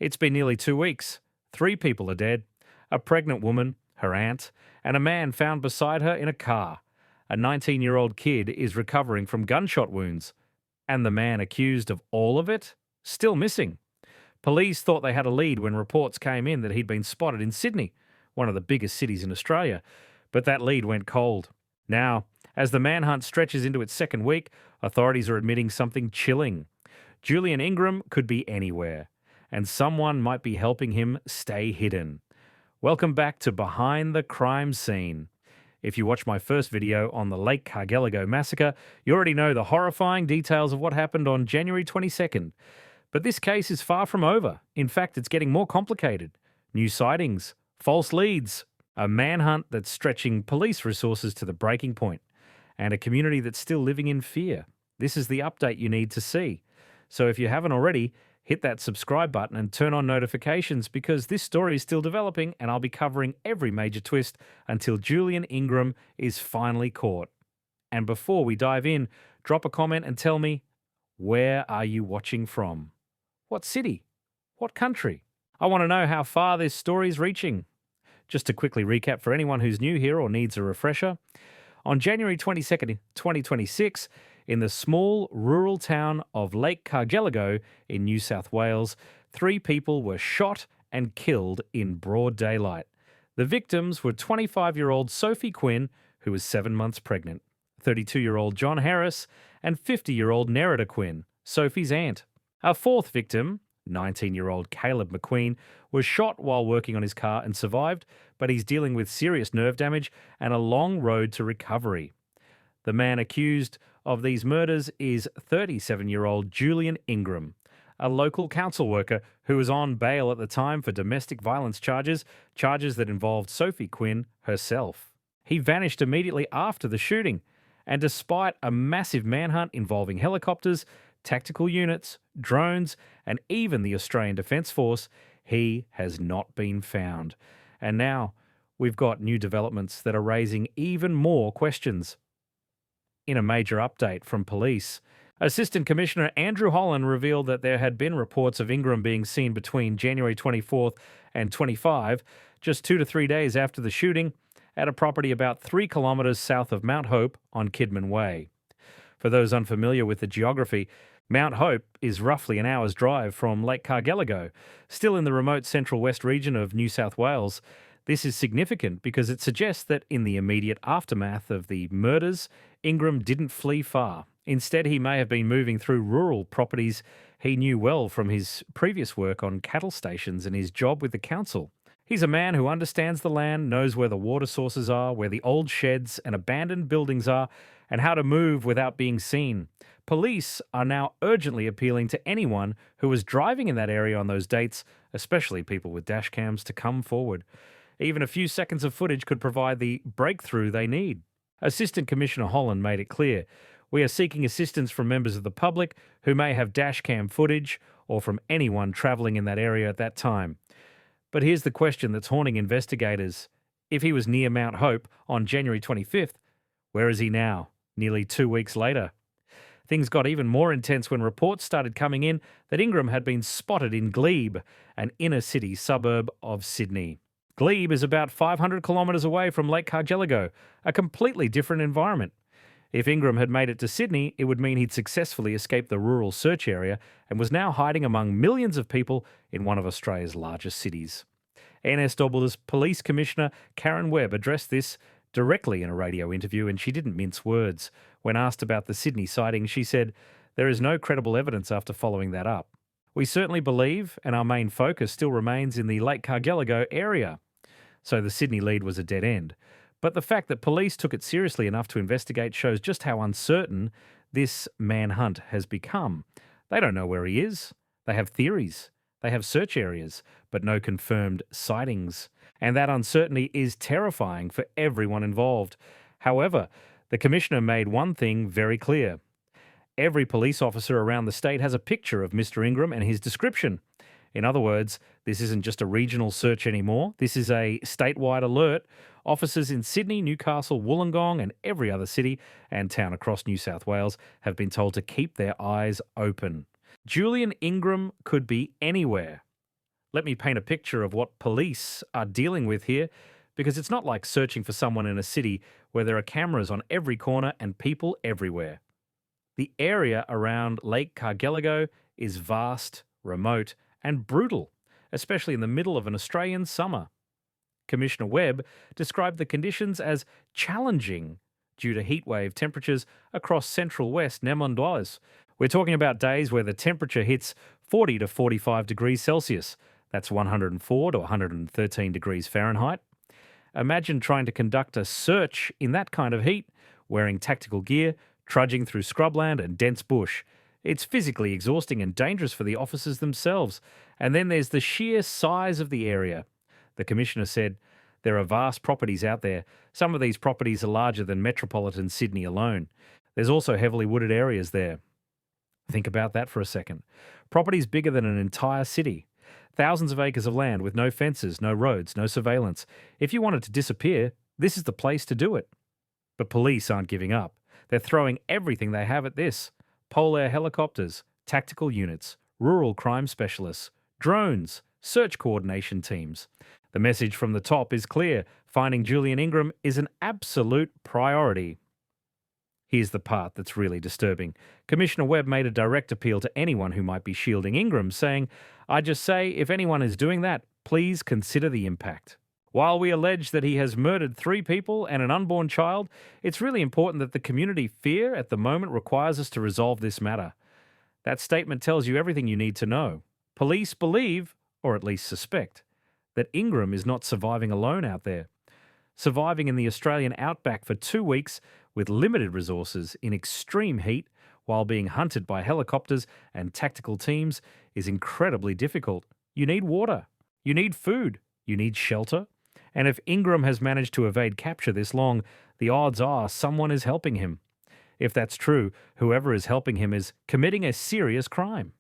It's been nearly 2 weeks. 3 people are dead: a pregnant woman, her aunt, and a man found beside her in a car. A 19-year-old kid is recovering from gunshot wounds. And the man accused of all of it? Still missing. Police thought they had a lead when reports came in that he'd been spotted in Sydney, one of the biggest cities in Australia. But that lead went cold. Now, as the manhunt stretches into its second week, authorities are admitting something chilling. Julian Ingram could be anywhere, and someone might be helping him stay hidden. Welcome back to Behind the Crime Scene. If you watched my first video on the Lake Cargelligo massacre, you already know the horrifying details of what happened on January 22nd. But this case is far from over. In fact, it's getting more complicated. New sightings, false leads, a manhunt that's stretching police resources to the breaking point, and a community that's still living in fear. This is the update you need to see. So if you haven't already, hit that subscribe button and turn on notifications, because this story is still developing and I'll be covering every major twist until Julian Ingram is finally caught. And before we dive in, drop a comment and tell me, where are you watching from? What city? What country? I want to know how far this story is reaching. Just to quickly recap for anyone who's new here or needs a refresher, on January 22nd, 2026, in the small rural town of Lake Cargelligo in New South Wales, 3 people were shot and killed in broad daylight. The victims were 25-year-old Sophie Quinn, who was 7 months pregnant, 32-year-old John Harris, and 50-year-old Nerida Quinn, Sophie's aunt. Our fourth victim, 19-year-old Kaleb McQueen, was shot while working on his car and survived, but he's dealing with serious nerve damage and a long road to recovery. The man accused of these murders is 37-year-old Julian Ingram, a local council worker who was on bail at the time for domestic violence charges that involved Sophie Quinn herself. He vanished immediately after the shooting, and despite a massive manhunt involving helicopters, tactical units, drones, and even the Australian Defence Force, he has not been found. And now we've got new developments that are raising even more questions. In a major update from police, Assistant Commissioner Andrew Holland revealed that there had been reports of Ingram being seen between January 24th and 25, just 2 to 3 days after the shooting, at a property about 3 kilometres south of Mount Hope on Kidman Way. For those unfamiliar with the geography, Mount Hope is roughly an hour's drive from Lake Cargelligo, still in the remote central west region of New South Wales. This is significant because it suggests that in the immediate aftermath of the murders, Ingram didn't flee far. Instead, he may have been moving through rural properties he knew well from his previous work on cattle stations and his job with the council. He's a man who understands the land, knows where the water sources are, where the old sheds and abandoned buildings are, and how to move without being seen. Police are now urgently appealing to anyone who was driving in that area on those dates, especially people with dash cams, to come forward. Even a few seconds of footage could provide the breakthrough they need. Assistant Commissioner Holland made it clear, we are seeking assistance from members of the public who may have dash cam footage or from anyone travelling in that area at that time. But here's the question that's haunting investigators. If he was near Mount Hope on January 25th, where is he now, nearly 2 weeks later? Things got even more intense when reports started coming in that Ingram had been spotted in Glebe, an inner-city suburb of Sydney. Glebe is about 500 kilometres away from Lake Cargelligo, a completely different environment. If Ingram had made it to Sydney, it would mean he'd successfully escaped the rural search area and was now hiding among millions of people in one of Australia's largest cities. NSW's Police Commissioner Karen Webb addressed this directly in a radio interview, and she didn't mince words. When asked about the Sydney sighting, she said, "There is no credible evidence after following that up. We certainly believe, and our main focus still remains in the Lake Cargelligo area." So the Sydney lead was a dead end. But the fact that police took it seriously enough to investigate shows just how uncertain this manhunt has become. They don't know where he is. They have theories. They have search areas, but no confirmed sightings. And that uncertainty is terrifying for everyone involved. However, the Commissioner made one thing very clear. Every police officer around the state has a picture of Mr. Ingram and his description. In other words, this isn't just a regional search anymore. This is a statewide alert. Officers in Sydney, Newcastle, Wollongong, and every other city and town across New South Wales have been told to keep their eyes open. Julian Ingram could be anywhere. Let me paint a picture of what police are dealing with here, because it's not like searching for someone in a city where there are cameras on every corner and people everywhere. The area around Lake Cargelligo is vast, remote, and brutal, especially in the middle of an Australian summer. Commissioner Webb described the conditions as challenging due to heatwave temperatures across central West Nemondois. We're talking about days where the temperature hits 40 to 45 degrees Celsius. That's 104 to 113 degrees Fahrenheit. Imagine trying to conduct a search in that kind of heat, wearing tactical gear, trudging through scrubland and dense bush. It's physically exhausting and dangerous for the officers themselves. And then there's the sheer size of the area. The Commissioner said, there are vast properties out there. Some of these properties are larger than metropolitan Sydney alone. There's also heavily wooded areas there. Think about that for a second. Properties bigger than an entire city. Thousands of acres of land with no fences, no roads, no surveillance. If you wanted to disappear, this is the place to do it. But police aren't giving up. They're throwing everything they have at this. Polar helicopters, tactical units, rural crime specialists, drones, search coordination teams. The message from the top is clear. Finding Julian Ingram is an absolute priority. Here's the part that's really disturbing. Commissioner Webb made a direct appeal to anyone who might be shielding Ingram, saying, I just say, if anyone is doing that, please consider the impact. While we allege that he has murdered 3 people and an unborn child, it's really important that the community fear at the moment requires us to resolve this matter. That statement tells you everything you need to know. Police believe, or at least suspect, that Ingram is not surviving alone out there. Surviving in the Australian outback for 2 weeks with limited resources in extreme heat while being hunted by helicopters and tactical teams is incredibly difficult. You need water. You need food. You need shelter. And if Ingram has managed to evade capture this long, the odds are someone is helping him. If that's true, whoever is helping him is committing a serious crime.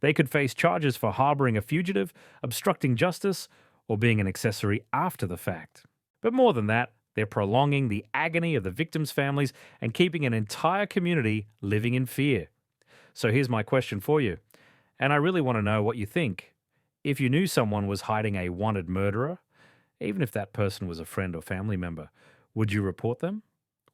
They could face charges for harboring a fugitive, obstructing justice, or being an accessory after the fact. But more than that, they're prolonging the agony of the victims' families and keeping an entire community living in fear. So here's my question for you, and I really want to know what you think. If you knew someone was hiding a wanted murderer, even if that person was a friend or family member, would you report them?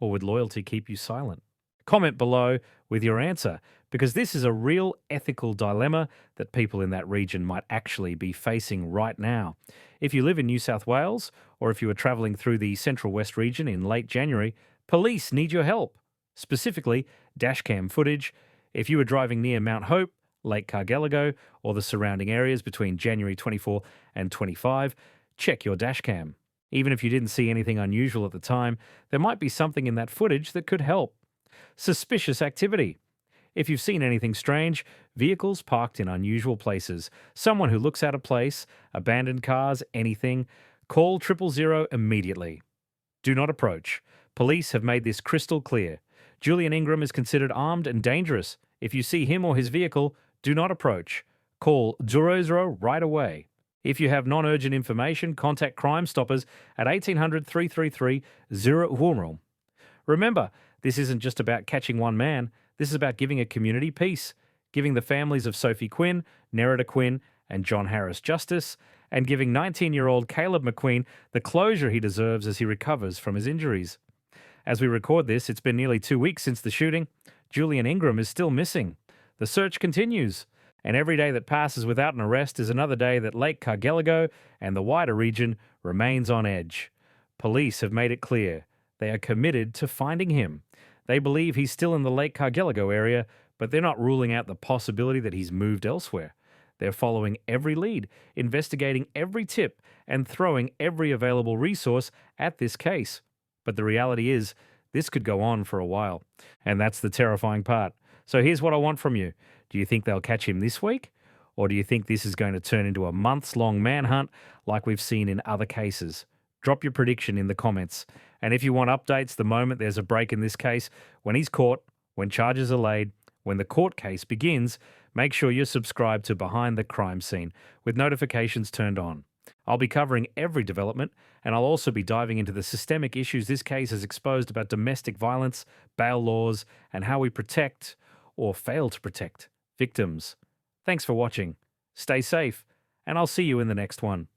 Or would loyalty keep you silent? Comment below with your answer, because this is a real ethical dilemma that people in that region might actually be facing right now. If you live in New South Wales, or if you are travelling through the Central West region in late January, police need your help. Specifically, dashcam footage. If you were driving near Mount Hope, Lake Cargelligo, or the surrounding areas between January 24 and 25, check your dashcam. Even if you didn't see anything unusual at the time, there might be something in that footage that could help. Suspicious activity. If you've seen anything strange, vehicles parked in unusual places, someone who looks out of place, abandoned cars, anything, call 000 immediately. Do not approach. Police have made this crystal clear. Julian Ingram is considered armed and dangerous. If you see him or his vehicle, do not approach. Call 00 right away. If you have non-urgent information, contact Crime Stoppers at 1800 333 0. Remember, this isn't just about catching one man. This is about giving a community peace, giving the families of Sophie Quinn, Nerida Quinn, and John Harris justice, and giving 19-year-old Kaleb McQueen the closure he deserves as he recovers from his injuries. As we record this, it's been nearly 2 weeks since the shooting. Julian Ingram is still missing. The search continues, and every day that passes without an arrest is another day that Lake Cargelligo and the wider region remains on edge. Police have made it clear they are committed to finding him. They believe he's still in the Lake Cargelligo area, but they're not ruling out the possibility that he's moved elsewhere. They're following every lead, investigating every tip, and throwing every available resource at this case. But the reality is, this could go on for a while. And that's the terrifying part. So here's what I want from you. Do you think they'll catch him this week? Or do you think this is going to turn into a months-long manhunt like we've seen in other cases? Drop your prediction in the comments. And if you want updates the moment there's a break in this case, when he's caught, when charges are laid, when the court case begins, make sure you're subscribed to Behind the Crime Scene with notifications turned on. I'll be covering every development, and I'll also be diving into the systemic issues this case has exposed about domestic violence, bail laws, and how we protect, or fail to protect, victims. Thanks for watching. Stay safe, and I'll see you in the next one.